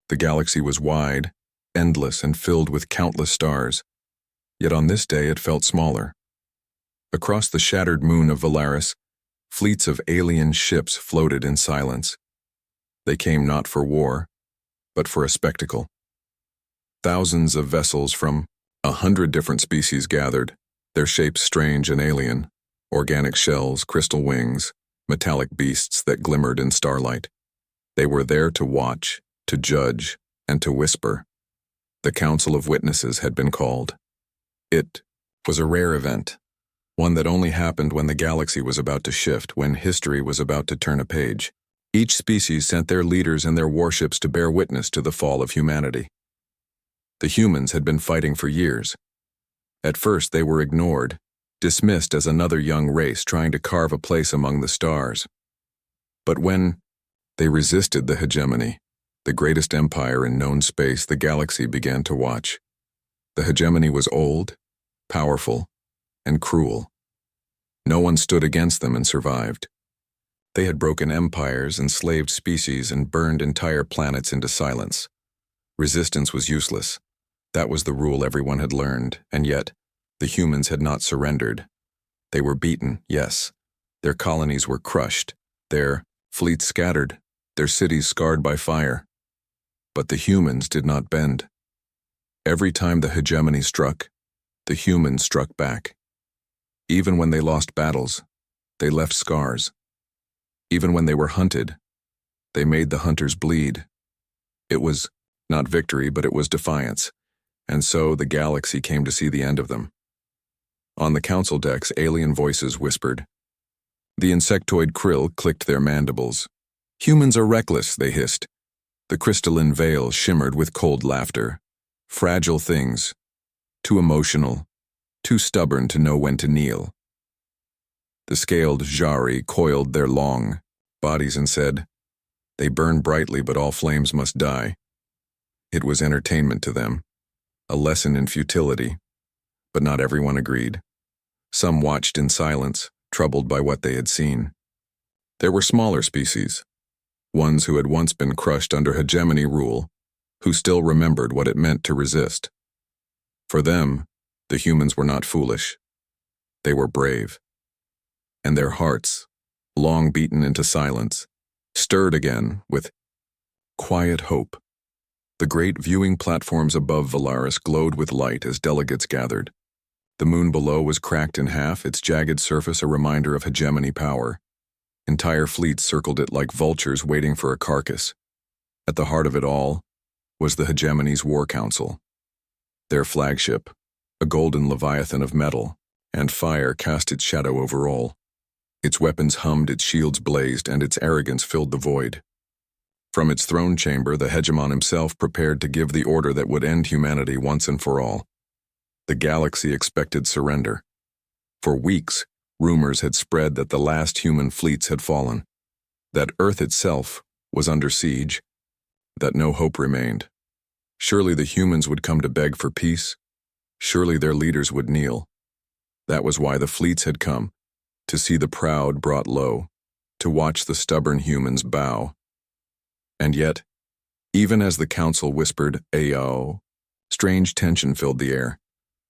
The galaxy was wide, endless, and filled with countless stars. Yet on this day it felt smaller. Across the shattered moon of Valaris, fleets of alien ships floated in silence. They came not for war, but for a spectacle. Thousands of vessels from 100 different species gathered, their shapes strange and alien, organic shells, crystal wings, metallic beasts that glimmered in starlight. They were there to watch, to judge, and to whisper. The Council of Witnesses had been called. It was a rare event, one that only happened when the galaxy was about to shift, when history was about to turn a page. Each species sent their leaders and their warships to bear witness to the fall of humanity. The humans had been fighting for years. At first they were ignored, dismissed as another young race trying to carve a place among the stars. But when they resisted the hegemony, the greatest empire in known space, the galaxy began to watch. The hegemony was old, powerful, and cruel. No one stood against them and survived. They had broken empires, enslaved species, and burned entire planets into silence. Resistance was useless. That was the rule everyone had learned, and yet, the humans had not surrendered. They were beaten, yes. Their colonies were crushed, their fleets scattered, their cities scarred by fire. But the humans did not bend. Every time the hegemony struck, the humans struck back. Even when they lost battles, they left scars. Even when they were hunted, they made the hunters bleed. It was not victory, but it was defiance. And so the galaxy came to see the end of them. On the council decks, alien voices whispered. The insectoid krill clicked their mandibles. Humans are reckless, they hissed. The crystalline veil shimmered with cold laughter. Fragile things, too emotional, too stubborn to know when to kneel. The scaled Jari coiled their long bodies and said, They burn brightly, but all flames must die. It was entertainment to them, a lesson in futility, but not everyone agreed. Some watched in silence, troubled by what they had seen. There were smaller species, ones who had once been crushed under hegemony rule, who still remembered what it meant to resist. For them, the humans were not foolish. They were brave. And their hearts, long beaten into silence, stirred again with quiet hope. The great viewing platforms above Valaris glowed with light as delegates gathered. The moon below was cracked in half, its jagged surface a reminder of hegemony power. Entire fleets circled it like vultures waiting for a carcass. At the heart of it all was the hegemony's war council. Their flagship, a golden leviathan of metal, and fire cast its shadow over all. Its weapons hummed, its shields blazed, and its arrogance filled the void. From its throne chamber, the hegemon himself prepared to give the order that would end humanity once and for all. The galaxy expected surrender. For weeks, rumors had spread that the last human fleets had fallen, that Earth itself was under siege, that no hope remained. Surely the humans would come to beg for peace. Surely their leaders would kneel. That was why the fleets had come, to see the proud brought low, to watch the stubborn humans bow. And yet, even as the council whispered, "Ayo," strange tension filled the air.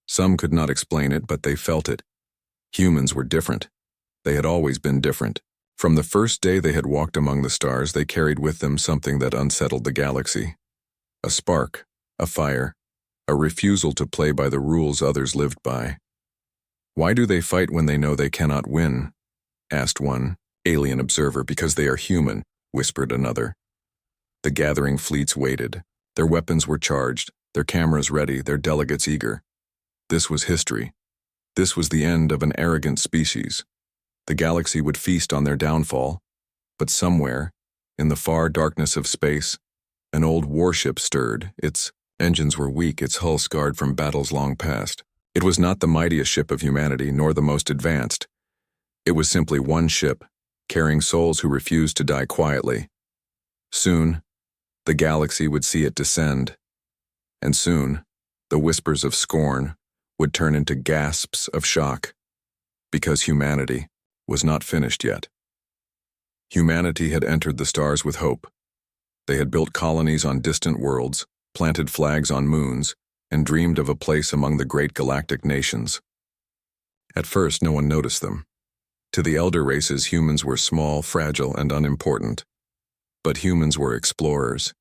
Some could not explain it, but they felt it. Humans were different. They had always been different. From the first day they had walked among the stars, they carried with them something that unsettled the galaxy. A spark, a fire, a refusal to play by the rules others lived by. Why do they fight when they know they cannot win? Asked one alien observer. Because they are human, whispered another. The gathering fleets waited. Their weapons were charged, their cameras ready, their delegates eager. This was history. This was the end of an arrogant species. The galaxy would feast on their downfall, but somewhere, in the far darkness of space, an old warship stirred. Its engines were weak, its hull scarred from battles long past. It was not the mightiest ship of humanity, nor the most advanced. It was simply one ship, carrying souls who refused to die quietly. Soon, the galaxy would see it descend, and soon, the whispers of scorn would turn into gasps of shock, because humanity was not finished yet. Humanity had entered the stars with hope. They had built colonies on distant worlds, planted flags on moons, and dreamed of a place among the great galactic nations. At first, no one noticed them. To the elder races, humans were small, fragile, and unimportant. But humans were explorers.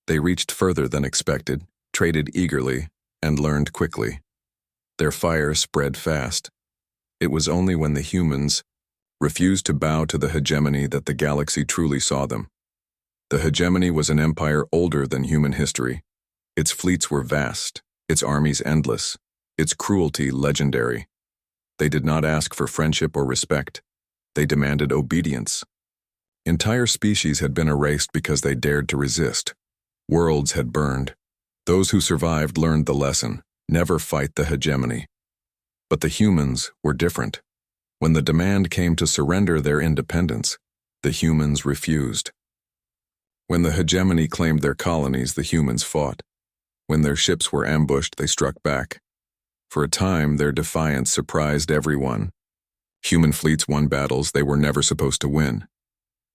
They reached further than expected, traded eagerly, and learned quickly. Their fire spread fast. It was only when the humans refused to bow to the hegemony that the galaxy truly saw them. The hegemony was an empire older than human history. Its fleets were vast, its armies endless, its cruelty legendary. They did not ask for friendship or respect. They demanded obedience. Entire species had been erased because they dared to resist. Worlds had burned. Those who survived learned the lesson: never fight the hegemony. But the humans were different. When the demand came to surrender their independence, the humans refused. When the hegemony claimed their colonies, the humans fought. When their ships were ambushed, they struck back. For a time, their defiance surprised everyone. Human fleets won battles they were never supposed to win.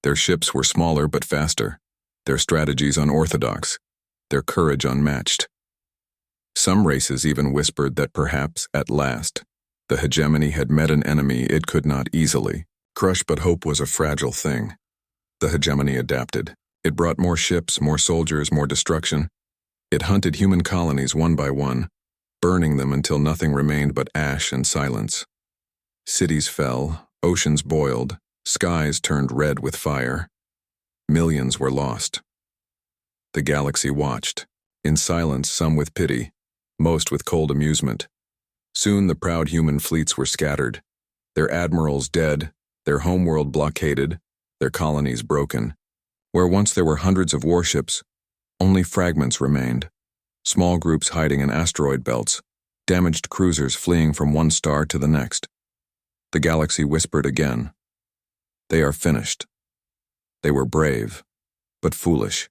Their ships were smaller but faster, their strategies unorthodox, their courage unmatched. Some races even whispered that perhaps, at last, the hegemony had met an enemy it could not easily crush, but hope was a fragile thing. The hegemony adapted. It brought more ships, more soldiers, more destruction. It hunted human colonies one by one, burning them until nothing remained but ash and silence. Cities fell, oceans boiled, skies turned red with fire. Millions were lost. The galaxy watched, in silence, some with pity, most with cold amusement. Soon the proud human fleets were scattered, their admirals dead, their homeworld blockaded, their colonies broken. Where once there were hundreds of warships, only fragments remained. Small groups hiding in asteroid belts, damaged cruisers fleeing from one star to the next. The galaxy whispered again. They are finished. They were brave, but foolish.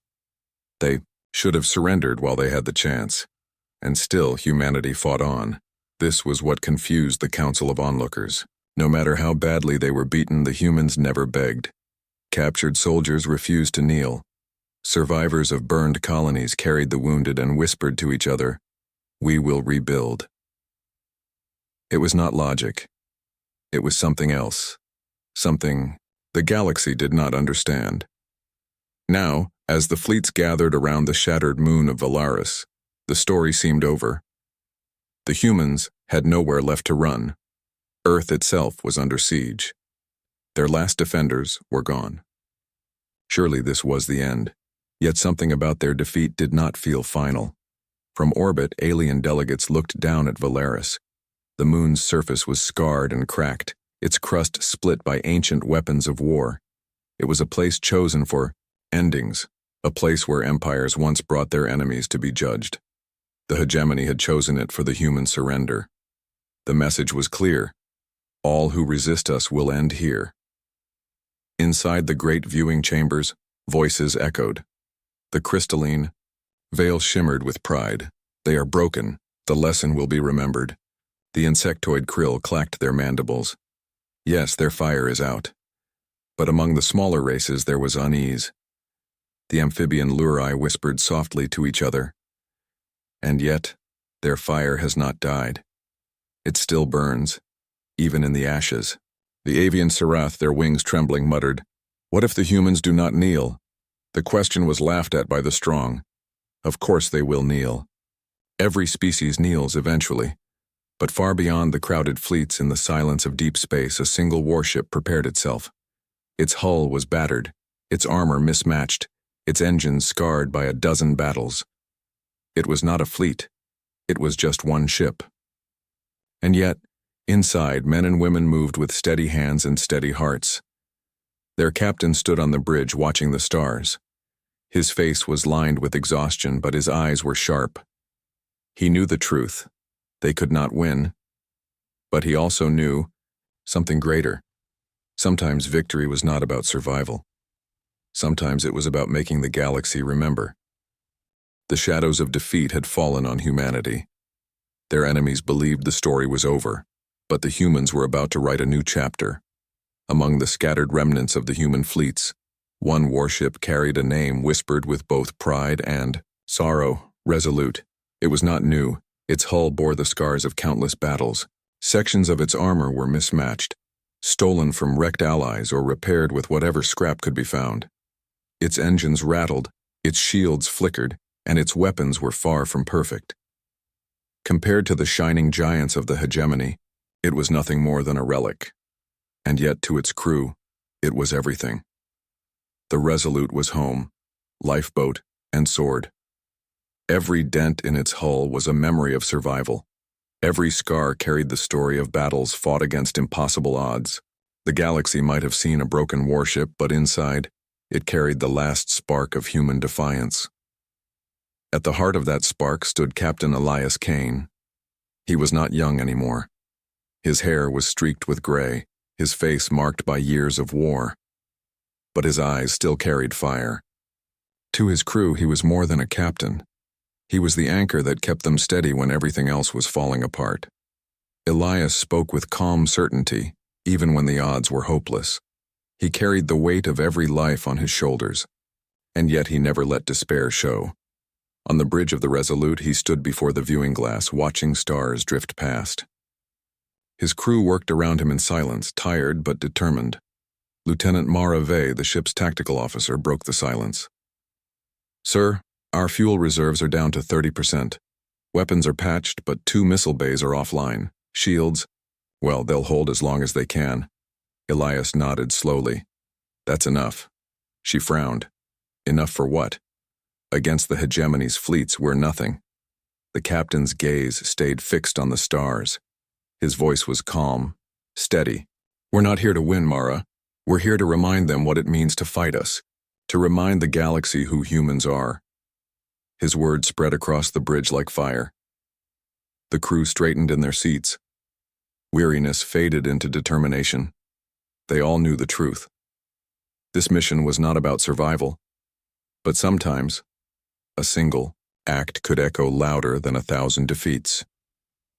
They should have surrendered while they had the chance. And still humanity fought on. This was what confused the Council of Onlookers. No matter how badly they were beaten, the humans never begged. Captured soldiers refused to kneel. Survivors of burned colonies carried the wounded and whispered to each other, "We will rebuild." It was not logic. It was something else. Something the galaxy did not understand. Now, as the fleets gathered around the shattered moon of Valaris, the story seemed over. The humans had nowhere left to run. Earth itself was under siege. Their last defenders were gone. Surely this was the end. Yet something about their defeat did not feel final. From orbit, alien delegates looked down at Valaris. The moon's surface was scarred and cracked, its crust split by ancient weapons of war. It was a place chosen for endings, a place where empires once brought their enemies to be judged. The hegemony had chosen it for the human surrender. The message was clear: all who resist us will end here. Inside the great viewing chambers, voices echoed. The crystalline veil shimmered with pride. They are broken. The lesson will be remembered. The insectoid krill clacked their mandibles. Yes, their fire is out. But among the smaller races there was unease. The amphibian luri whispered softly to each other. And yet, their fire has not died. It still burns, even in the ashes. The avian seraph, their wings trembling, muttered, "What if the humans do not kneel?" The question was laughed at by the strong. Of course they will kneel. Every species kneels eventually. But far beyond the crowded fleets, in the silence of deep space, a single warship prepared itself. Its hull was battered, its armor mismatched, its engines scarred by a dozen battles. It was not a fleet. It was just one ship. And yet, inside, men and women moved with steady hands and steady hearts. Their captain stood on the bridge watching the stars. His face was lined with exhaustion, but his eyes were sharp. He knew the truth. They could not win. But he also knew something greater. Sometimes victory was not about survival. Sometimes it was about making the galaxy remember. The shadows of defeat had fallen on humanity. Their enemies believed the story was over, but the humans were about to write a new chapter. Among the scattered remnants of the human fleets, One warship carried a name whispered with both pride and sorrow, Resolute. It was not new. Its hull bore the scars of countless battles. Sections of its armor were mismatched, stolen from wrecked allies or repaired with whatever scrap could be found. Its engines rattled, its shields flickered, and its weapons were far from perfect. Compared to the shining giants of the hegemony, it was nothing more than a relic. And yet to its crew, it was everything. The Resolute was home, lifeboat, and sword. Every dent in its hull was a memory of survival. Every scar carried the story of battles fought against impossible odds. The galaxy might have seen a broken warship, but inside, it carried the last spark of human defiance. At the heart of that spark stood Captain Elias Kane. He was not young anymore. His hair was streaked with gray, his face marked by years of war. But his eyes still carried fire. To his crew, he was more than a captain. He was the anchor that kept them steady when everything else was falling apart. Elias spoke with calm certainty, even when the odds were hopeless. He carried the weight of every life on his shoulders, and yet he never let despair show. On the bridge of the Resolute, he stood before the viewing glass, watching stars drift past. His crew worked around him in silence, tired but determined. Lieutenant Mara Vey, the ship's tactical officer, broke the silence. "Sir, our fuel reserves are down to 30%. Weapons are patched, but 2 missile bays are offline. Shields, well, they'll hold as long as they can." Elias nodded slowly. "That's enough." She frowned. Enough for what? Against the hegemony's fleets, we're nothing. The captain's gaze stayed fixed on the stars. His voice was calm, steady. "We're not here to win, Mara. We're here to remind them what it means to fight us, to remind the galaxy who humans are." His words spread across the bridge like fire. The crew straightened in their seats. Weariness faded into determination. They all knew the truth. This mission was not about survival, but sometimes a single act could echo louder than 1,000 defeats.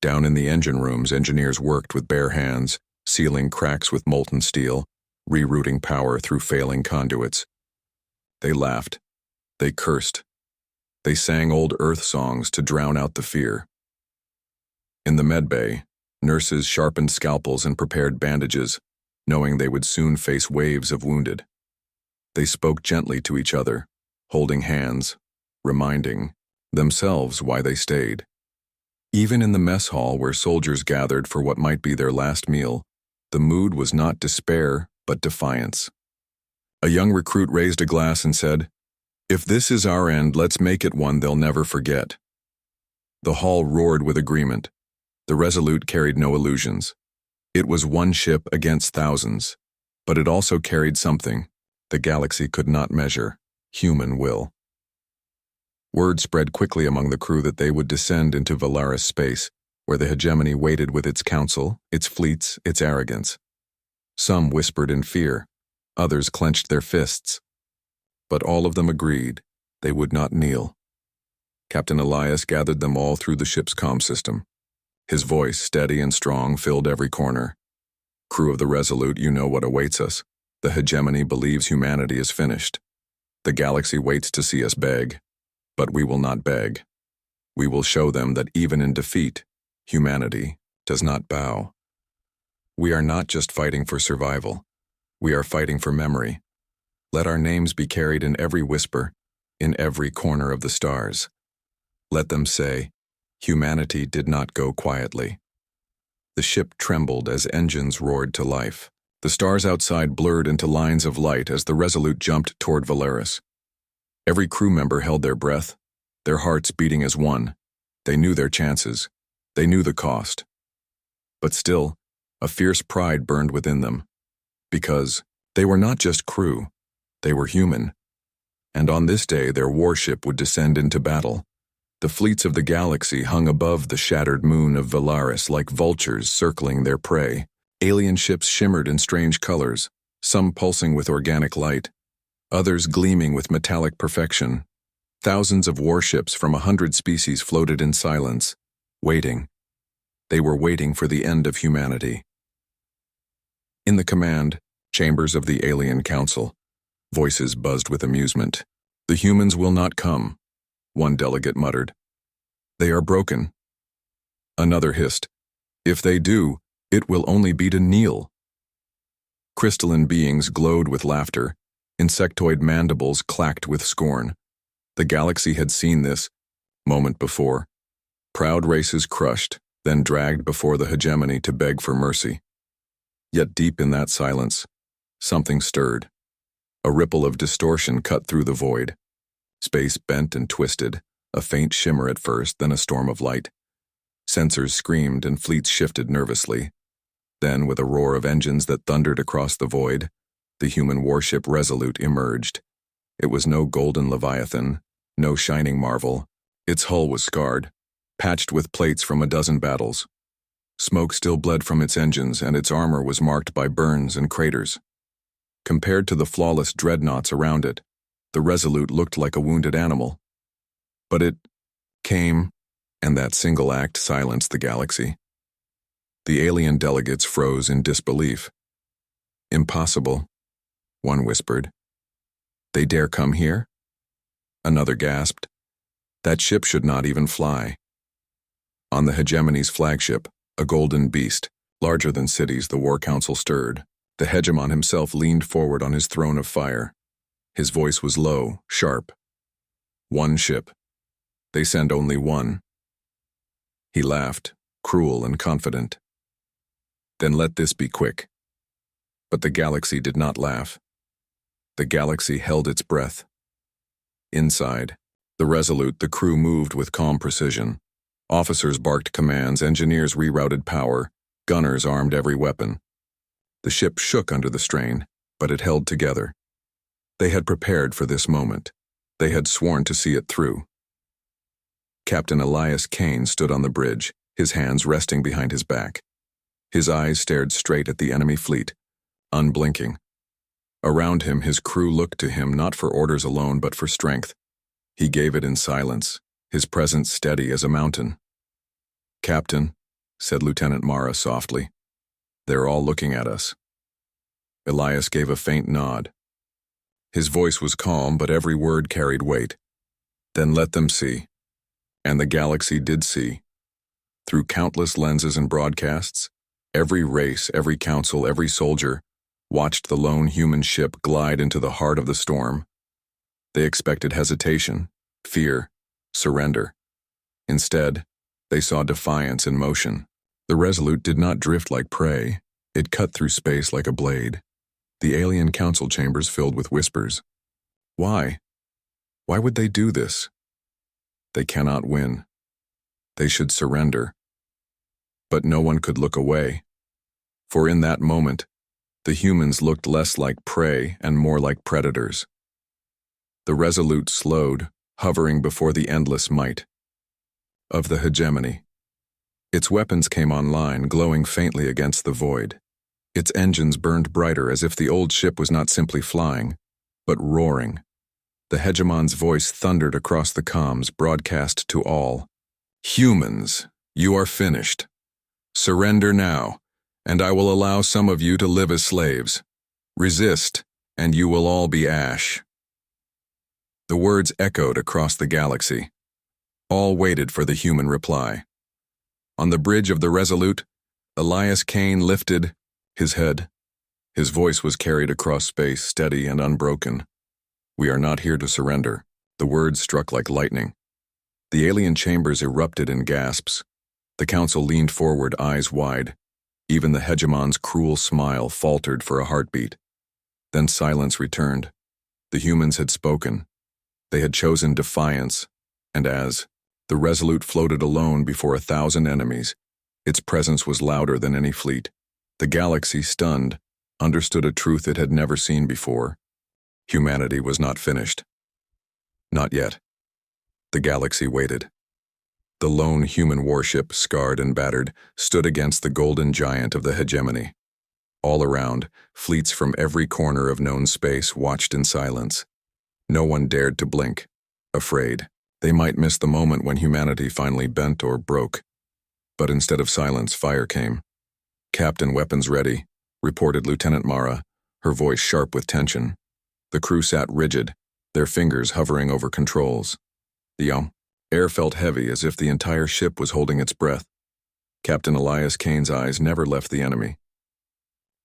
Down in the engine rooms, engineers worked with bare hands, sealing cracks with molten steel, rerouting power through failing conduits. They laughed. They cursed. They sang old Earth songs to drown out the fear. In the medbay, nurses sharpened scalpels and prepared bandages, knowing they would soon face waves of wounded. They spoke gently to each other, holding hands, reminding themselves why they stayed. Even in the mess hall where soldiers gathered for what might be their last meal, the mood was not despair, but defiance. A young recruit raised a glass and said, "If this is our end, let's make it one they'll never forget." The hall roared with agreement. The Resolute carried no illusions. It was one ship against thousands, but it also carried something the galaxy could not measure: human will. Word spread quickly among the crew that they would descend into Valaris space, where the hegemony waited with its council, its fleets, its arrogance. Some whispered in fear, others clenched their fists. But all of them agreed they would not kneel. Captain Elias gathered them all through the ship's comm system. His voice, steady and strong, filled every corner. "Crew of the Resolute, you know what awaits us. The hegemony believes humanity is finished. The galaxy waits to see us beg, but we will not beg. We will show them that even in defeat, humanity does not bow. We are not just fighting for survival. We are fighting for memory. Let our names be carried in every whisper, in every corner of the stars. Let them say, humanity did not go quietly." The ship trembled as engines roared to life. The stars outside blurred into lines of light as the Resolute jumped toward Valaris. Every crew member held their breath, their hearts beating as one. They knew their chances. They knew the cost. But still, a fierce pride burned within them. Because they were not just crew, they were human. And on this day, their warship would descend into battle. The fleets of the galaxy hung above the shattered moon of Valaris like vultures circling their prey. Alien ships shimmered in strange colors, some pulsing with organic light, others gleaming with metallic perfection. Thousands of warships from 100 species floated in silence, waiting. They were waiting for the end of humanity. In the command chambers of the Alien Council, Voices buzzed with amusement. "The humans will not come," one delegate muttered. "They are broken." Another hissed, "If they do, it will only be to kneel." Crystalline beings glowed with laughter. Insectoid mandibles clacked with scorn. The galaxy had seen this moment before. Proud races crushed, then dragged before the hegemony to beg for mercy. Yet deep in that silence, something stirred. A ripple of distortion cut through the void. Space bent and twisted, a faint shimmer at first, then a storm of light. Sensors screamed and fleets shifted nervously. Then, with a roar of engines that thundered across the void, the human warship Resolute emerged. It was no golden leviathan, no shining marvel. Its hull was scarred, patched with plates from a dozen battles. Smoke still bled from its engines, and its armor was marked by burns and craters. Compared to the flawless dreadnoughts around it, the Resolute looked like a wounded animal. But it came, and that single act silenced the galaxy. The alien delegates froze in disbelief. "Impossible," one whispered. "They dare come here?" Another gasped. "That ship should not even fly." On the hegemony's flagship, a golden beast, larger than cities, the War Council stirred. The hegemon himself leaned forward on his throne of fire. His voice was low, sharp. "One ship. They send only one." He laughed, cruel and confident. "Then let this be quick." But the galaxy did not laugh. The galaxy held its breath. Inside, the Resolute, the crew moved with calm precision. Officers barked commands, engineers rerouted power, gunners armed every weapon. The ship shook under the strain, but it held together. They had prepared for this moment. They had sworn to see it through. Captain Elias Kane stood on the bridge, his hands resting behind his back. His eyes stared straight at the enemy fleet, unblinking. Around him, his crew looked to him not for orders alone but for strength. He gave it in silence, his presence steady as a mountain. "Captain," said Lieutenant Mara softly, "they're all looking at us." Elias gave a faint nod. His voice was calm, but every word carried weight. "Then let them see." And the galaxy did see. Through countless lenses and broadcasts, every race, every council, every soldier watched the lone human ship glide into the heart of the storm. They expected hesitation, fear, surrender. Instead, they saw defiance in motion. The Resolute did not drift like prey. It cut through space like a blade. The alien council chambers filled with whispers. Why? Why would they do this? They cannot win. They should surrender. But no one could look away. For in that moment, the humans looked less like prey and more like predators. The Resolute slowed, hovering before the endless might of the hegemony. Its weapons came online, glowing faintly against the void. Its engines burned brighter, as if the old ship was not simply flying, but roaring. The hegemon's voice thundered across the comms, broadcast to all. "Humans, you are finished. Surrender now, and I will allow some of you to live as slaves. Resist, and you will all be ash." The words echoed across the galaxy. All waited for the human reply. On the bridge of the Resolute, Elias Kane lifted his head. His voice was carried across space, steady and unbroken. "We are not here to surrender." The words struck like lightning. The alien chambers erupted in gasps. The council leaned forward, eyes wide. Even the hegemon's cruel smile faltered for a heartbeat. Then silence returned. The humans had spoken. They had chosen defiance, and as the Resolute floated alone before 1,000 enemies, its presence was louder than any fleet. The galaxy, stunned, understood a truth it had never seen before. Humanity was not finished. Not yet. The galaxy waited. The lone human warship, scarred and battered, stood against the golden giant of the hegemony. All around, fleets from every corner of known space watched in silence. No one dared to blink, afraid they might miss the moment when humanity finally bent or broke. But instead of silence, fire came. "Captain, weapons ready," reported Lieutenant Mara, her voice sharp with tension. The crew sat rigid, their fingers hovering over controls. The air felt heavy as if the entire ship was holding its breath. Captain Elias Kane's eyes never left the enemy.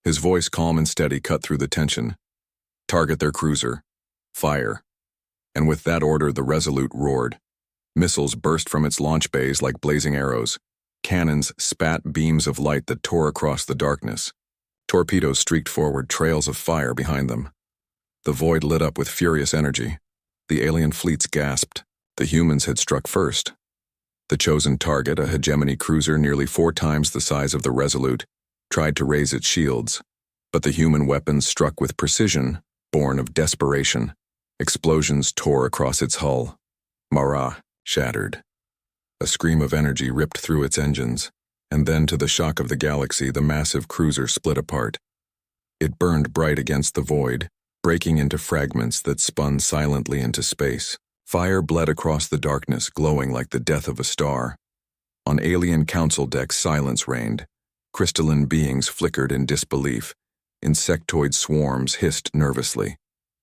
His voice, calm and steady, cut through the tension. Target their cruiser. Fire. And with that order, the Resolute roared. Missiles burst from its launch bays like blazing arrows. Cannons spat beams of light that tore across the darkness. Torpedoes streaked forward, trails of fire behind them. The void lit up with furious energy. The alien fleets gasped. The humans had struck first. The chosen target, a hegemony cruiser nearly 4 times the size of the Resolute, tried to raise its shields, but the human weapons struck with precision, born of desperation. Explosions tore across its hull. Mara shattered. A scream of energy ripped through its engines, and then, to the shock of the galaxy, the massive cruiser split apart. It burned bright against the void, breaking into fragments that spun silently into space. Fire bled across the darkness, glowing like the death of a star. On alien council decks, silence reigned. Crystalline beings flickered in disbelief. Insectoid swarms hissed nervously.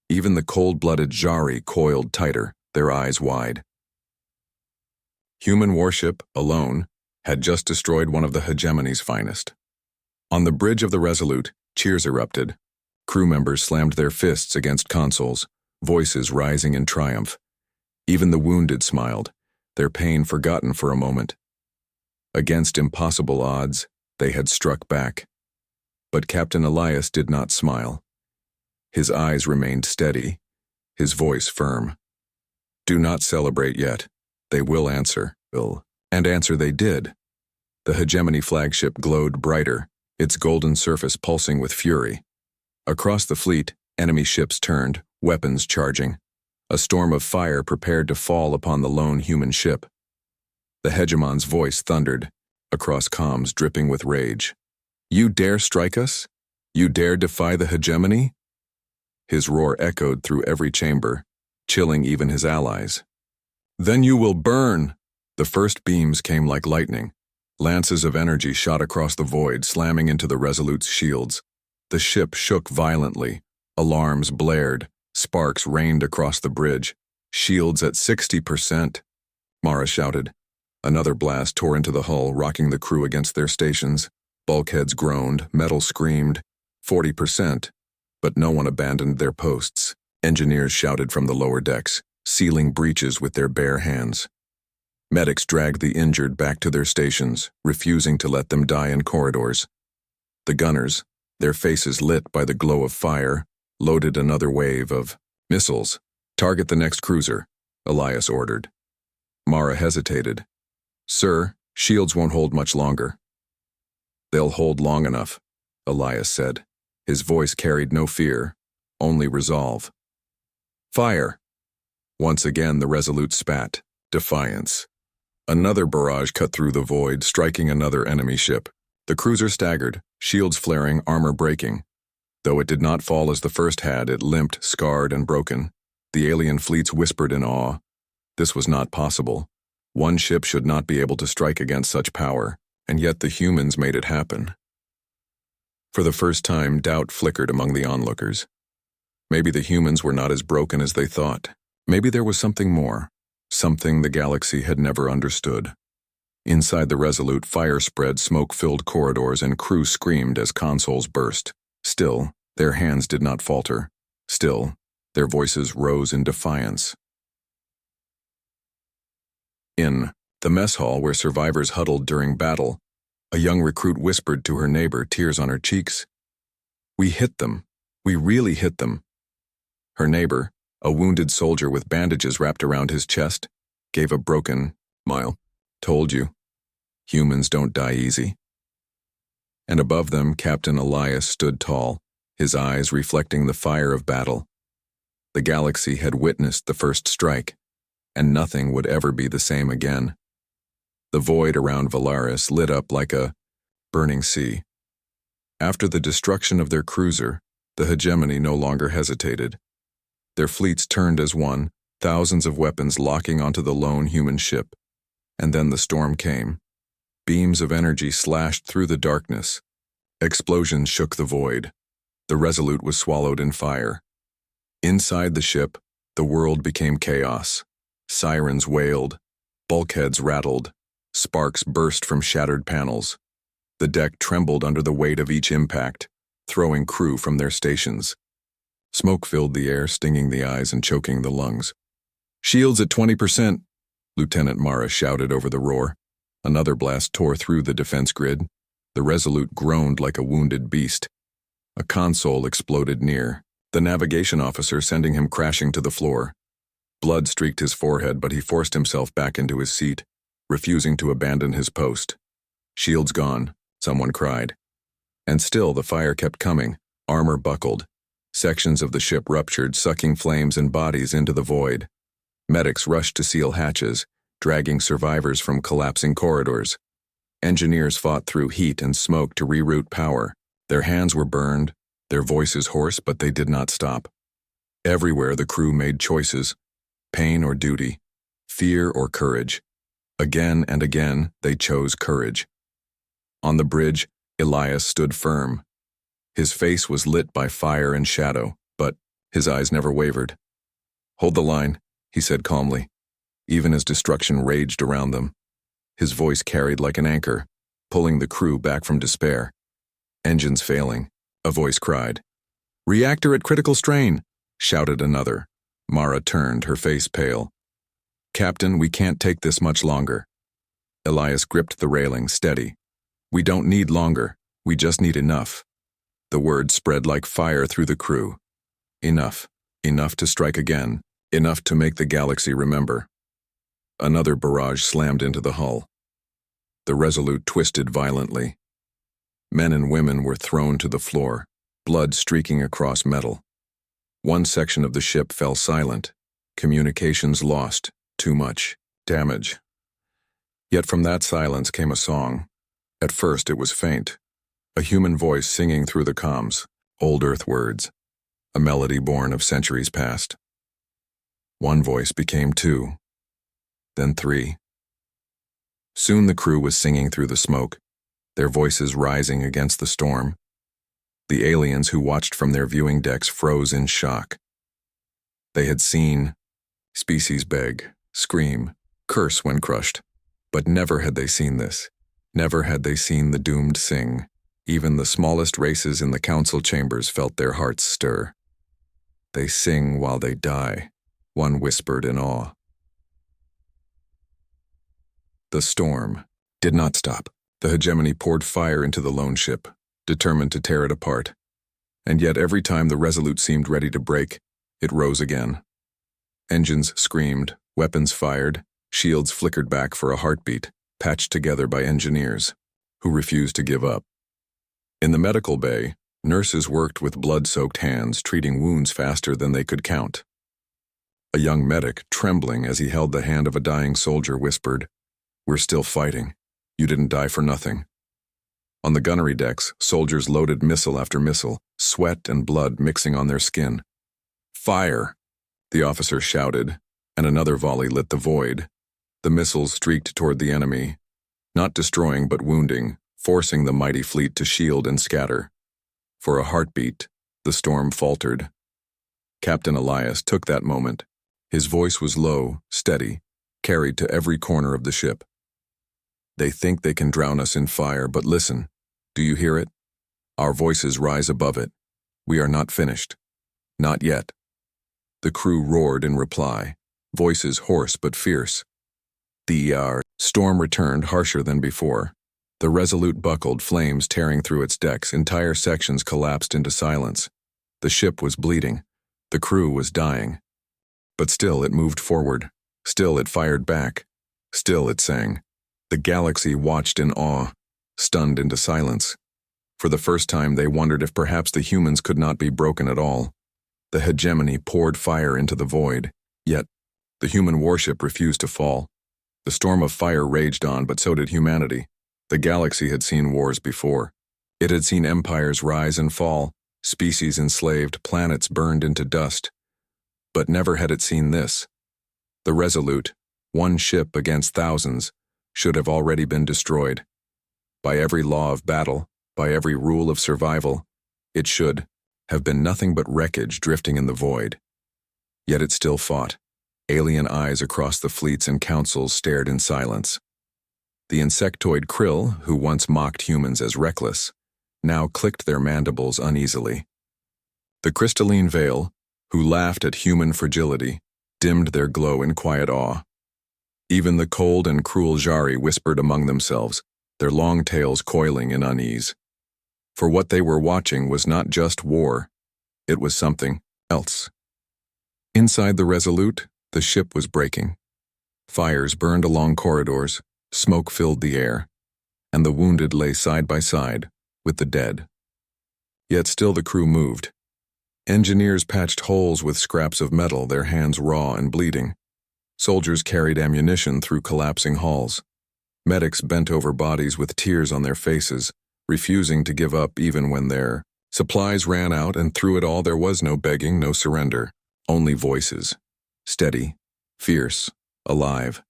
Even the cold-blooded Jari coiled tighter, their eyes wide. Human Warship, alone, had just destroyed one of the hegemony's finest. On the bridge of the Resolute, cheers erupted. Crew members slammed their fists against consoles, voices rising in triumph. Even the wounded smiled, their pain forgotten for a moment. Against impossible odds, they had struck back. But Captain Elias did not smile. His eyes remained steady, his voice firm. Do not celebrate yet. They will answer. And answer they did. The hegemony flagship glowed brighter, its golden surface pulsing with fury. Across the fleet, enemy ships turned, weapons charging. A storm of fire prepared to fall upon the lone human ship. The hegemon's voice thundered, across comms dripping with rage. You dare strike us? You dare defy the hegemony? His roar echoed through every chamber, chilling even his allies. Then you will burn! The first beams came like lightning. Lances of energy shot across the void, slamming into the Resolute's shields. The ship shook violently. Alarms blared. Sparks rained across the bridge. Shields at 60%. Mara shouted. Another blast tore into the hull, rocking the crew against their stations. Bulkheads groaned, metal screamed. 40%. But no one abandoned their posts. Engineers shouted from the lower decks, sealing breaches with their bare hands. Medics dragged the injured back to their stations, refusing to let them die in corridors. The gunners, their faces lit by the glow of fire, loaded another wave of missiles. Target the next cruiser, Elias ordered. Mara hesitated. Sir, shields won't hold much longer. They'll hold long enough, Elias said. His voice carried no fear, only resolve. Fire! Once again the Resolute spat, defiance. Another barrage cut through the void, striking another enemy ship. The cruiser staggered, shields flaring, armor breaking. Though it did not fall as the first had, it limped, scarred, and broken. The alien fleets whispered in awe. This was not possible. One ship should not be able to strike against such power, and yet the humans made it happen. For the first time, doubt flickered among the onlookers. Maybe the humans were not as broken as they thought. Maybe there was something more, something the galaxy had never understood. Inside the Resolute, fire spread smoke-filled corridors and crew screamed as consoles burst. Still, their hands did not falter. Still, their voices rose in defiance. In the mess hall where survivors huddled during battle, a young recruit whispered to her neighbor, tears on her cheeks. We hit them. We really hit them. Her neighbor, a wounded soldier with bandages wrapped around his chest, gave a broken smile. Told you. Humans don't die easy. And above them, Captain Elias stood tall, his eyes reflecting the fire of battle. The galaxy had witnessed the first strike, and nothing would ever be the same again. The void around Valaris lit up like a burning sea. After the destruction of their cruiser, the hegemony no longer hesitated. Their fleets turned as one, thousands of weapons locking onto the lone human ship. And then the storm came. Beams of energy slashed through the darkness. Explosions shook the void. The Resolute was swallowed in fire. Inside the ship, the world became chaos. Sirens wailed, bulkheads rattled, sparks burst from shattered panels. The deck trembled under the weight of each impact, throwing crew from their stations. Smoke filled the air, stinging the eyes and choking the lungs. "Shields at 20%, Lieutenant Mara shouted over the roar. Another blast tore through the defense grid. The Resolute groaned like a wounded beast. A console exploded near, the navigation officer sending him crashing to the floor. Blood streaked his forehead, but he forced himself back into his seat, refusing to abandon his post. "Shields gone," someone cried. And still the fire kept coming, armor buckled. Sections of the ship ruptured, sucking flames and bodies into the void. Medics rushed to seal hatches, dragging survivors from collapsing corridors. Engineers fought through heat and smoke to reroute power. Their hands were burned, their voices hoarse, but they did not stop. Everywhere the crew made choices, pain or duty, fear or courage. Again and again, they chose courage. On the bridge, Elias stood firm. His face was lit by fire and shadow, but his eyes never wavered. "Hold the line," he said calmly, even as destruction raged around them. His voice carried like an anchor, pulling the crew back from despair. "Engines failing," a voice cried. "Reactor at critical strain," shouted another. Mara turned, her face pale. "Captain, we can't take this much longer." Elias gripped the railing, steady. "We don't need longer, we just need enough." The word spread like fire through the crew. Enough. Enough to strike again. Enough to make the galaxy remember. Another barrage slammed into the hull. The Resolute twisted violently. Men and women were thrown to the floor, blood streaking across metal. One section of the ship fell silent. Communications lost. Too much damage. Yet from that silence came a song. At first it was faint. A human voice singing through the comms, old Earth words, a melody born of centuries past. One voice became two, then three. Soon the crew was singing through the smoke, their voices rising against the storm. The aliens who watched from their viewing decks froze in shock. They had seen species beg, scream, curse when crushed, but never had they seen this. Never had they seen the doomed sing. Even the smallest races in the council chambers felt their hearts stir. "They sing while they die," one whispered in awe. The storm did not stop. The hegemony poured fire into the lone ship, determined to tear it apart. And yet every time the Resolute seemed ready to break, it rose again. Engines screamed, weapons fired, shields flickered back for a heartbeat, patched together by engineers who refused to give up. In the medical bay, nurses worked with blood-soaked hands, treating wounds faster than they could count. A young medic, trembling as he held the hand of a dying soldier, whispered, "We're still fighting. You didn't die for nothing." On the gunnery decks, soldiers loaded missile after missile, sweat and blood mixing on their skin. "Fire!" the officer shouted, and another volley lit the void. The missiles streaked toward the enemy, not destroying but wounding, forcing the mighty fleet to shield and scatter. For a heartbeat, the storm faltered. Captain Elias took that moment. His voice was low, steady, carried to every corner of the ship. "They think they can drown us in fire, but listen. Do you hear it? Our voices rise above it. We are not finished. Not yet." The crew roared in reply, voices hoarse but fierce. The storm returned, harsher than before. The Resolute buckled, flames tearing through its decks, entire sections collapsed into silence. The ship was bleeding. The crew was dying. But still it moved forward. Still it fired back. Still it sang. The galaxy watched in awe, stunned into silence. For the first time they wondered if perhaps the humans could not be broken at all. The hegemony poured fire into the void, yet the human warship refused to fall. The storm of fire raged on, but so did humanity. The galaxy had seen wars before. It had seen empires rise and fall, species enslaved, planets burned into dust. But never had it seen this. The Resolute, one ship against thousands, should have already been destroyed. By every law of battle, by every rule of survival, it should have been nothing but wreckage drifting in the void. Yet it still fought. Alien eyes across the fleets and councils stared in silence. The insectoid krill, who once mocked humans as reckless, now clicked their mandibles uneasily. The crystalline veil, who laughed at human fragility, dimmed their glow in quiet awe. Even the cold and cruel Jari whispered among themselves, their long tails coiling in unease. For what they were watching was not just war, it was something else. Inside the Resolute, the ship was breaking. Fires burned along corridors, smoke filled the air, and the wounded lay side by side with the dead. Yet still the crew moved. Engineers patched holes with scraps of metal, their hands raw and bleeding. Soldiers carried ammunition through collapsing halls. Medics bent over bodies with tears on their faces, refusing to give up even when their supplies ran out, and through it all there was no begging, no surrender, only voices. Steady, fierce, alive.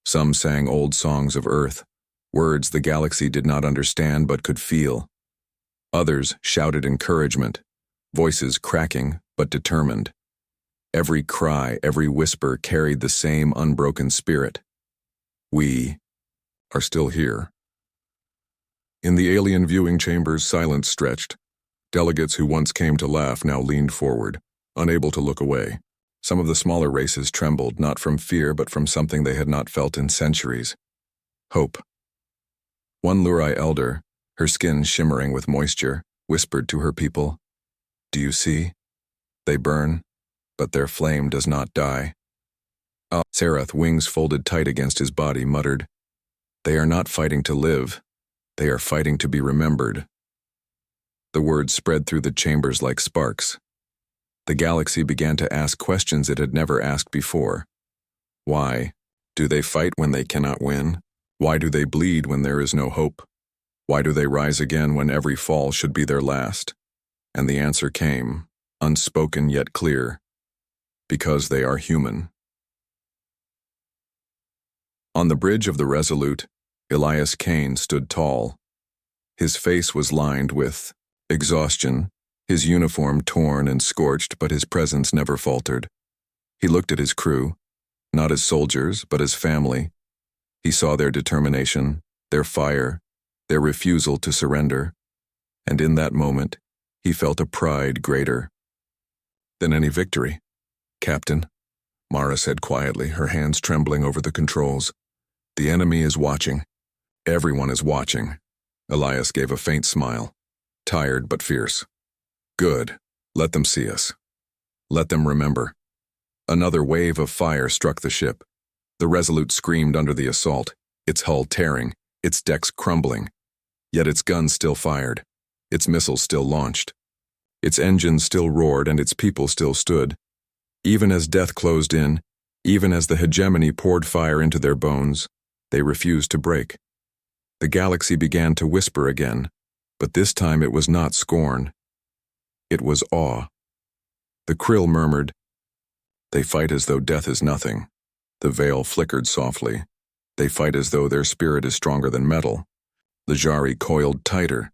Some sang old songs of Earth, words the galaxy did not understand but could feel. Others shouted encouragement, voices cracking but determined. Every cry, every whisper carried the same unbroken spirit. We are still here. In the alien viewing chambers, silence stretched. Delegates who once came to laugh now leaned forward, unable to look away. Some of the smaller races trembled, not from fear but from something they had not felt in centuries. Hope. One Lurai elder, her skin shimmering with moisture, whispered to her people, "Do you see? They burn, but their flame does not die." Sarath, wings folded tight against his body, muttered, "They are not fighting to live. They are fighting to be remembered." The words spread through the chambers like sparks. The galaxy began to ask questions it had never asked before. Why? Do they fight when they cannot win? Why do they bleed when there is no hope? Why do they rise again when every fall should be their last? And the answer came, unspoken yet clear. Because they are human. On the bridge of the Resolute, Elias Kane stood tall. His face was lined with exhaustion, his uniform torn and scorched, but his presence never faltered. He looked at his crew, not as soldiers, but as family. He saw their determination, their fire, their refusal to surrender, and in that moment, he felt a pride greater than any victory. "Captain," Mara said quietly, her hands trembling over the controls. "The enemy is watching. Everyone is watching." Elias gave a faint smile, tired but fierce. "Good. Let them see us. Let them remember." Another wave of fire struck the ship. The Resolute screamed under the assault, its hull tearing, its decks crumbling. Yet its guns still fired, its missiles still launched. Its engines still roared and its people still stood. Even as death closed in, even as the hegemony poured fire into their bones, they refused to break. The galaxy began to whisper again, but this time it was not scorn. It was awe. The krill murmured, "They fight as though death is nothing." The veil flickered softly. "They fight as though their spirit is stronger than metal." The Jari coiled tighter.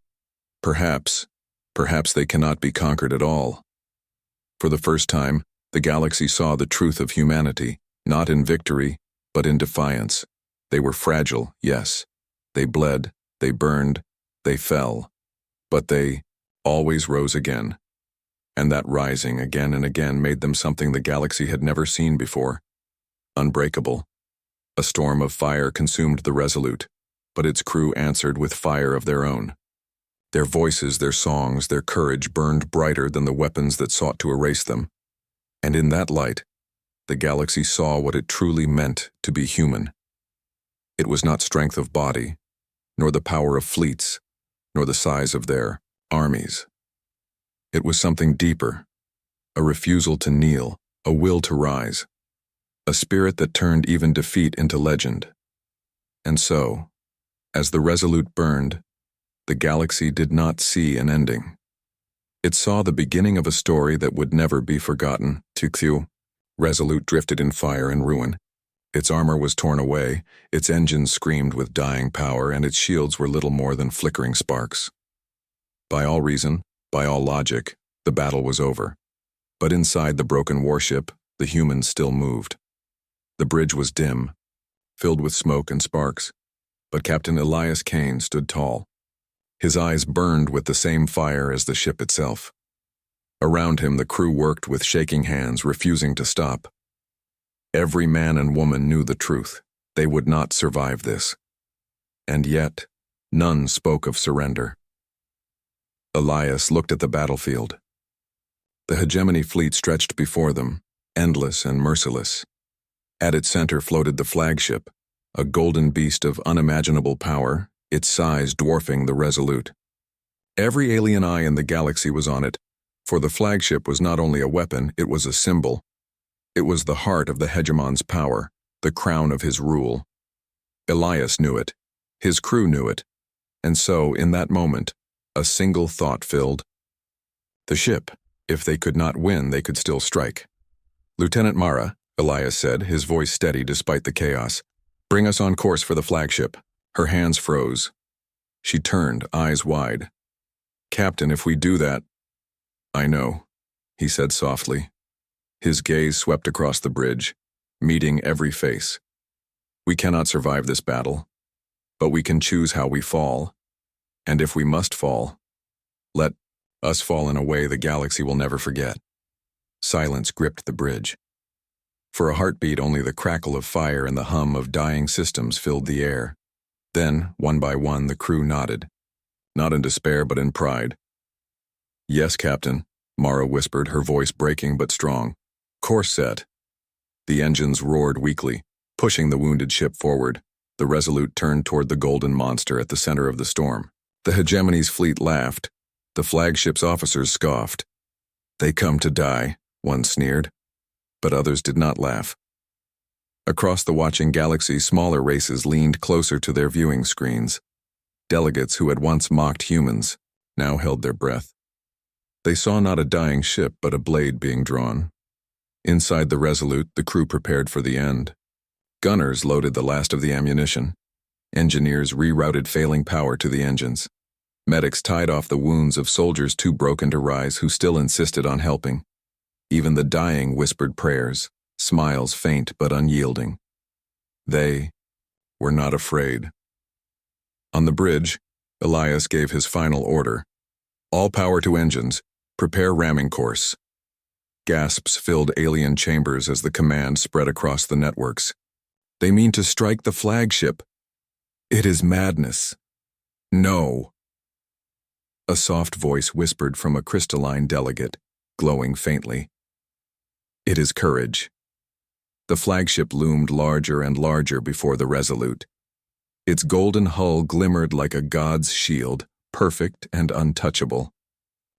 Perhaps they cannot be conquered at all. For the first time, the galaxy saw the truth of humanity, not in victory, but in defiance. They were fragile, yes. They bled, they burned, they fell. But they always rose again. And that rising again and again made them something the galaxy had never seen before. Unbreakable. A storm of fire consumed the Resolute, but its crew answered with fire of their own. Their voices, their songs, their courage burned brighter than the weapons that sought to erase them. And in that light, the galaxy saw what it truly meant to be human. It was not strength of body, nor the power of fleets, nor the size of their armies. It was something deeper, a refusal to kneel, a will to rise, a spirit that turned even defeat into legend. And so, as the Resolute burned, the galaxy did not see an ending. It saw the beginning of a story that would never be forgotten. Tuxew, Resolute drifted in fire and ruin. Its armor was torn away, its engines screamed with dying power, and its shields were little more than flickering sparks. By all reason, by all logic, the battle was over. But inside the broken warship, The humans still moved. The bridge was dim, filled with smoke and sparks, but Captain Elias Kane stood tall. His eyes burned with the same fire as the ship itself. Around him, the crew worked with shaking hands, refusing to stop. Every man and woman knew the truth. They would not survive this. And yet, none spoke of surrender. Elias looked at the battlefield. The hegemony fleet stretched before them, endless and merciless. At its center floated the flagship, a golden beast of unimaginable power, its size dwarfing the Resolute. Every alien eye in the galaxy was on it, for the flagship was not only a weapon, it was a symbol. It was the heart of the hegemon's power, the crown of his rule. Elias knew it, his crew knew it, and so, in that moment, a single thought filled the ship. If they could not win, they could still strike. "Lieutenant Mara," Elias said, his voice steady despite the chaos, "bring us on course for the flagship." Her hands froze. She turned, eyes wide. "Captain, if we do that—" "I know," he said softly. His gaze swept across the bridge, meeting every face. "We cannot survive this battle, but we can choose how we fall. And if we must fall, let us fall in a way the galaxy will never forget." Silence gripped the bridge. For a heartbeat, only the crackle of fire and the hum of dying systems filled the air. Then, one by one, the crew nodded. Not in despair, but in pride. "Yes, Captain," Mara whispered, her voice breaking but strong. "Course set." The engines roared weakly, pushing the wounded ship forward. The Resolute turned toward the golden monster at the center of the storm. The hegemony's fleet laughed. The flagship's officers scoffed. "They come to die," one sneered. But others did not laugh. Across the watching galaxy, smaller races leaned closer to their viewing screens. Delegates who had once mocked humans now held their breath. They saw not a dying ship, but a blade being drawn. Inside the Resolute, the crew prepared for the end. Gunners loaded the last of the ammunition. Engineers rerouted failing power to the engines. Medics tied off the wounds of soldiers too broken to rise who still insisted on helping. Even the dying whispered prayers, smiles faint but unyielding. They were not afraid. On the bridge, Elias gave his final order. "All power to engines. Prepare ramming course." Gasps filled alien chambers as the command spread across the networks. "They mean to strike the flagship. It is madness. No." A soft voice whispered from a crystalline delegate, glowing faintly. "It is courage." The flagship loomed larger and larger before the Resolute. Its golden hull glimmered like a god's shield, perfect and untouchable.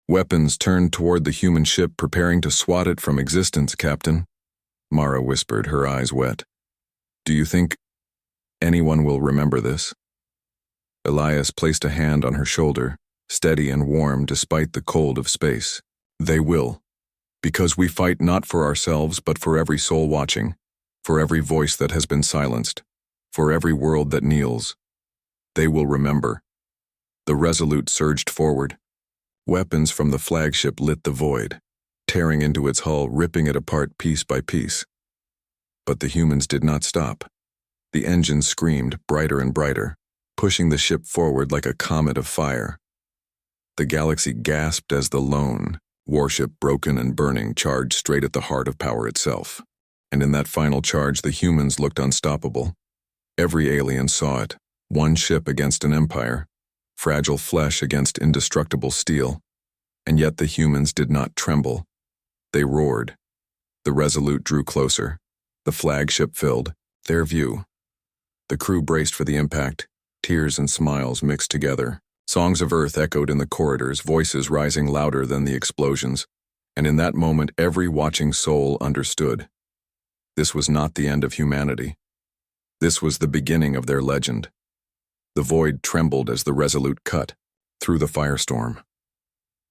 "Weapons turned toward the human ship, preparing to swat it from existence, Captain," Mara whispered, her eyes wet. "Do you think anyone will remember this?" Elias placed a hand on her shoulder, steady and warm despite the cold of space. "They will. Because we fight not for ourselves, but for every soul watching, for every voice that has been silenced, for every world that kneels. They will remember." The Resolute surged forward. Weapons from the flagship lit the void, tearing into its hull, ripping it apart piece by piece. But the humans did not stop. The engines screamed brighter and brighter, pushing the ship forward like a comet of fire. The galaxy gasped as the lone Warship, broken and burning, charged straight at the heart of power itself. And in that final charge, the humans looked unstoppable. Every alien saw it, one ship against an empire, fragile flesh against indestructible steel. And yet the humans did not tremble. They roared. The Resolute drew closer. The flagship filled their view. The crew braced for the impact. Tears and smiles mixed together. Songs of Earth echoed in the corridors, voices rising louder than the explosions. And in that moment, every watching soul understood. This was not the end of humanity. This was the beginning of their legend. The void trembled as the Resolute cut through the firestorm.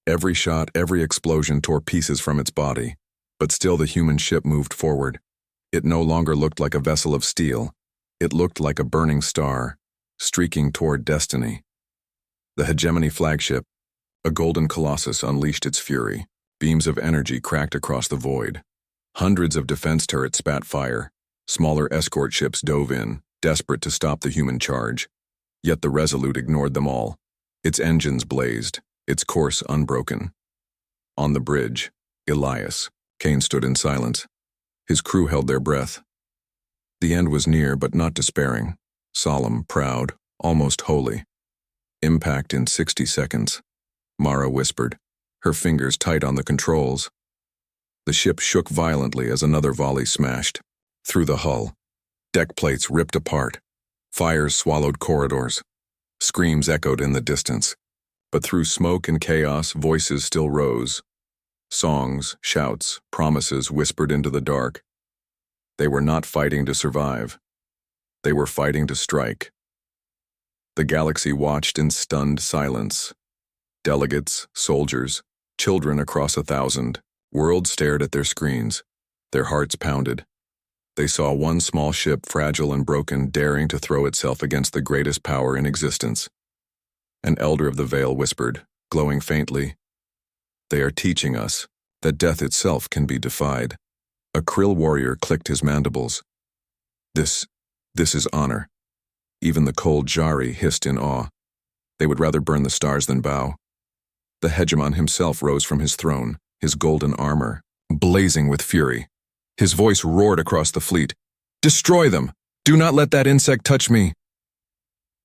Every shot, every explosion tore pieces from its body, but still the human ship moved forward. It no longer looked like a vessel of steel. It looked like a burning star, streaking toward destiny. The hegemony flagship, a golden colossus, unleashed its fury. Beams of energy cracked across the void. Hundreds of defense turrets spat fire. Smaller escort ships dove in, desperate to stop the human charge. Yet the Resolute ignored them all. Its engines blazed, its course unbroken. On the bridge, Elias, Kane stood in silence. His crew held their breath. The end was near, but not despairing. Solemn, proud, almost holy. Impact in 60 seconds. Mara whispered, her fingers tight on the controls. The ship shook violently as another volley smashed. Through the hull, deck plates ripped apart. Fires swallowed corridors. Screams echoed in the distance. But through smoke and chaos, voices still rose. Songs, shouts, promises whispered into the dark. They were not fighting to survive. They were fighting to strike. The galaxy watched in stunned silence. Delegates, soldiers, children across 1,000, worlds stared at their screens. Their hearts pounded. They saw one small ship, fragile and broken, daring to throw itself against the greatest power in existence. An elder of the Veil whispered, glowing faintly, "They are teaching us that death itself can be defied." A Krill warrior clicked his mandibles. This is honor." Even the cold Jari hissed in awe. They would rather burn the stars than bow. The hegemon himself rose from his throne, his golden armor blazing with fury. His voice roared across the fleet. "Destroy them! Do not let that insect touch me!"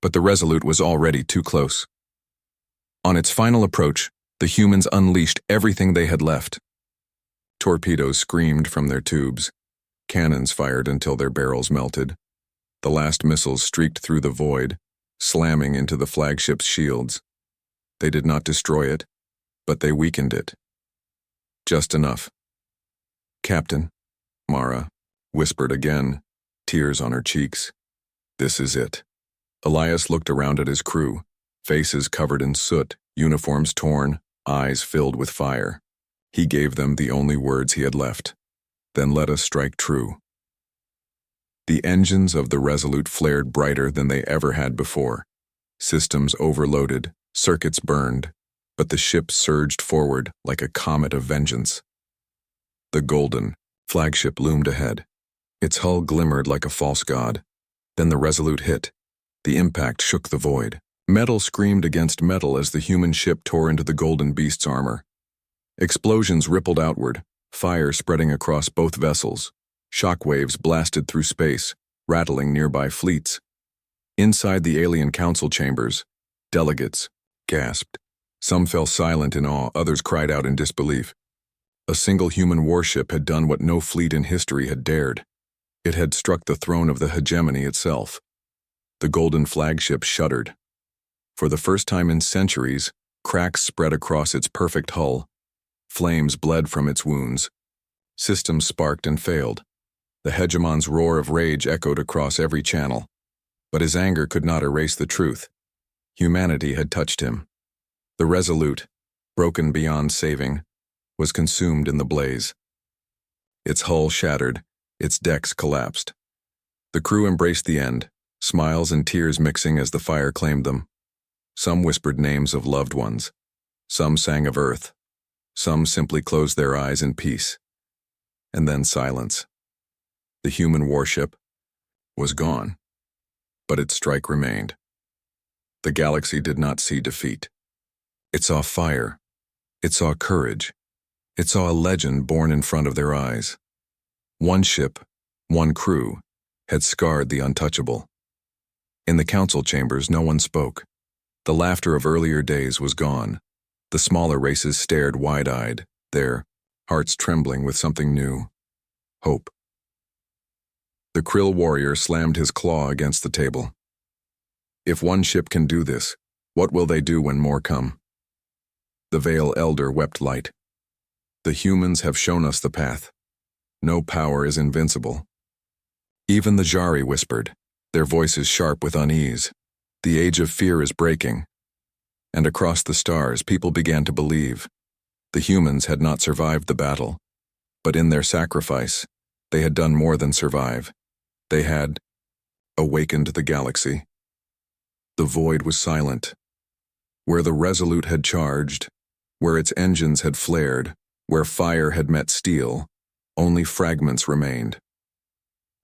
But the Resolute was already too close. On its final approach, the humans unleashed everything they had left. Torpedoes screamed from their tubes. Cannons fired until their barrels melted. The last missiles streaked through the void, slamming into the flagship's shields. They did not destroy it, but they weakened it. Just enough. "Captain," Mara whispered again, tears on her cheeks. "This is it." Elias looked around at his crew, faces covered in soot, uniforms torn, eyes filled with fire. He gave them the only words he had left. "Then let us strike true." The engines of the Resolute flared brighter than they ever had before. Systems overloaded, circuits burned, but the ship surged forward like a comet of vengeance. The golden flagship loomed ahead. Its hull glimmered like a false god. Then the Resolute hit. The impact shook the void. Metal screamed against metal as the human ship tore into the golden beast's armor. Explosions rippled outward, fire spreading across both vessels. Shockwaves blasted through space, rattling nearby fleets. Inside the alien council chambers, delegates gasped. Some fell silent in awe, others cried out in disbelief. A single human warship had done what no fleet in history had dared. It had struck the throne of the hegemony itself. The golden flagship shuddered. For the first time in centuries, cracks spread across its perfect hull. Flames bled from its wounds. Systems sparked and failed. The hegemon's roar of rage echoed across every channel. But his anger could not erase the truth. Humanity had touched him. The Resolute, broken beyond saving, was consumed in the blaze. Its hull shattered, its decks collapsed. The crew embraced the end, smiles and tears mixing as the fire claimed them. Some whispered names of loved ones. Some sang of Earth. Some simply closed their eyes in peace. And then silence. The human warship was gone, but its strike remained. The galaxy did not see defeat. It saw fire. It saw courage. It saw a legend born in front of their eyes. One ship, one crew, had scarred the untouchable. In the council chambers, no one spoke. The laughter of earlier days was gone. The smaller races stared wide-eyed, their hearts trembling with something new. Hope. The Krill warrior slammed his claw against the table. If one ship can do this, what will they do when more come? The Veil Elder wept light. The humans have shown us the path. No power is invincible. Even the Jari whispered, their voices sharp with unease. The age of fear is breaking. And across the stars, people began to believe. The humans had not survived the battle, but in their sacrifice, they had done more than survive. They had awakened the galaxy. The void was silent. Where the Resolute had charged, where its engines had flared, where fire had met steel, Only fragments remained.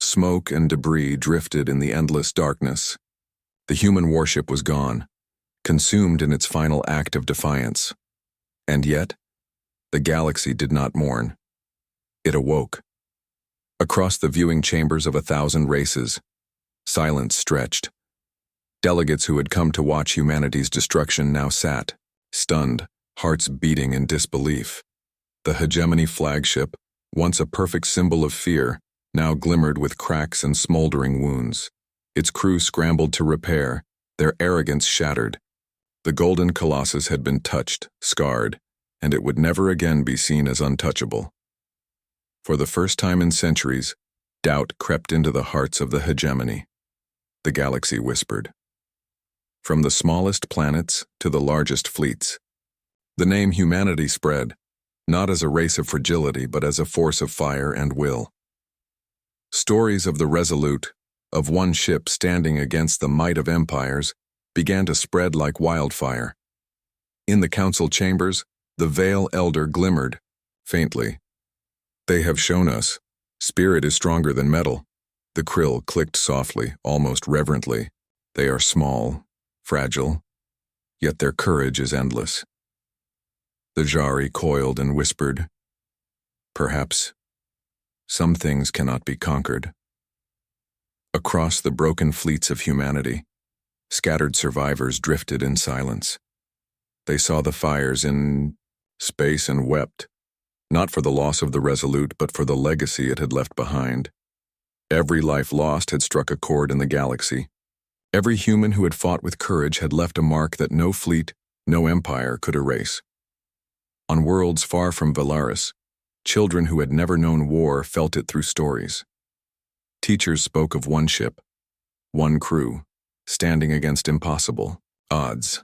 Smoke and debris drifted in the endless darkness. The human warship was gone, consumed in its final act of defiance. And yet, the galaxy did not mourn. It awoke. Across the viewing chambers of 1,000 races, silence stretched. Delegates who had come to watch humanity's destruction now sat, stunned, hearts beating in disbelief. The hegemony flagship, once a perfect symbol of fear, now glimmered with cracks and smoldering wounds. Its crew scrambled to repair, their arrogance shattered. The golden colossus had been touched, scarred, and it would never again be seen as untouchable. For the first time in centuries, doubt crept into the hearts of the hegemony. The galaxy whispered. From the smallest planets to the largest fleets, the name humanity spread, not as a race of fragility but as a force of fire and will. Stories of the resolute, of one ship standing against the might of empires, began to spread like wildfire. In the council chambers, the Veil Elder glimmered, faintly. They have shown us, spirit is stronger than metal. The krill clicked softly, almost reverently. They are small, fragile, yet their courage is endless. The Jari coiled and whispered, perhaps, some things cannot be conquered. Across the broken fleets of humanity, scattered survivors drifted in silence. They saw the fires in space and wept, not for the loss of the Resolute, but for the legacy it had left behind. Every life lost had struck a chord in the galaxy. Every human who had fought with courage had left a mark that no fleet, no empire could erase. On worlds far from Valaris, children who had never known war felt it through stories. Teachers spoke of one ship, one crew, standing against impossible odds.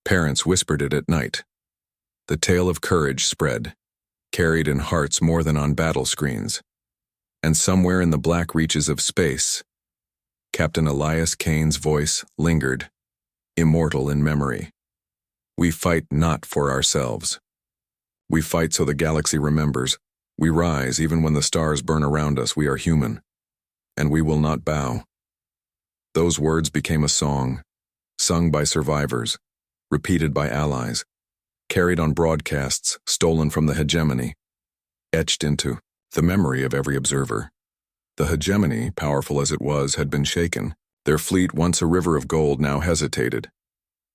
Parents whispered it at night. The tale of courage spread, carried in hearts more than on battle screens. And somewhere in the black reaches of space, Captain Elias Kane's voice lingered, immortal in memory. We fight not for ourselves. We fight so the galaxy remembers. We rise even when the stars burn around us. We are human, and we will not bow. Those words became a song, sung by survivors, repeated by allies, carried on broadcasts stolen from the hegemony, etched into the memory of every observer. The hegemony, powerful as it was, had been shaken. Their fleet, once a river of gold, now hesitated.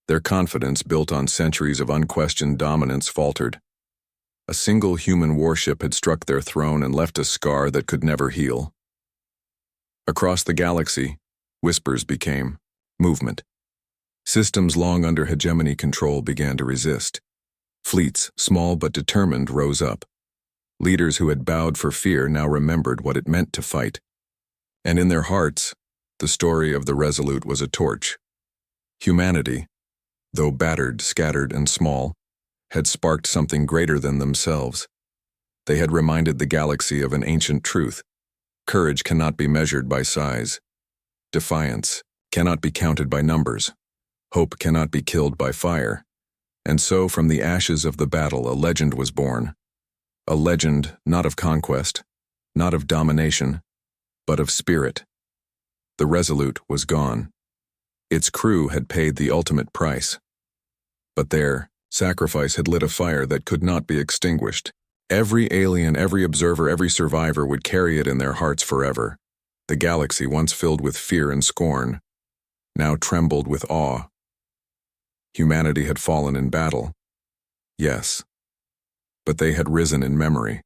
Their confidence, built on centuries of unquestioned dominance, faltered. A single human warship had struck their throne and left a scar that could never heal. Across the galaxy, whispers became movement. Systems long under hegemony control began to resist. Fleets, small but determined, rose up. Leaders who had bowed for fear now remembered what it meant to fight. And in their hearts, the story of the Resolute was a torch. Humanity, though battered, scattered, and small, had sparked something greater than themselves. They had reminded the galaxy of an ancient truth. Courage cannot be measured by size. Defiance cannot be counted by numbers. Hope cannot be killed by fire. And so, from the ashes of the battle, a legend was born. A legend not of conquest, not of domination, but of spirit. The Resolute was gone. Its crew had paid the ultimate price. But their sacrifice had lit a fire that could not be extinguished. Every alien, every observer, every survivor would carry it in their hearts forever. The galaxy, once filled with fear and scorn, now trembled with awe. Humanity had fallen in battle. Yes. But they had risen in memory.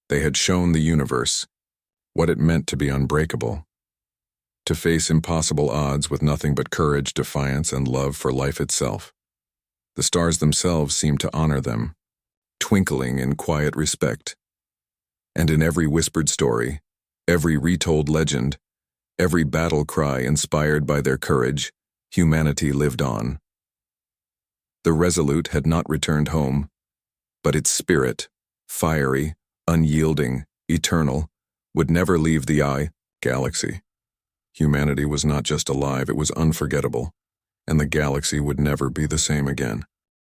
They had shown the universe what it meant to be unbreakable, to face impossible odds with nothing but courage, defiance, and love for life itself. The stars themselves seemed to honor them, twinkling in quiet respect. And in every whispered story, every retold legend, every battle cry inspired by their courage, humanity lived on. The Resolute had not returned home, but its spirit, fiery, unyielding, eternal, would never leave the galaxy. Humanity was not just alive, it was unforgettable, and the galaxy would never be the same again.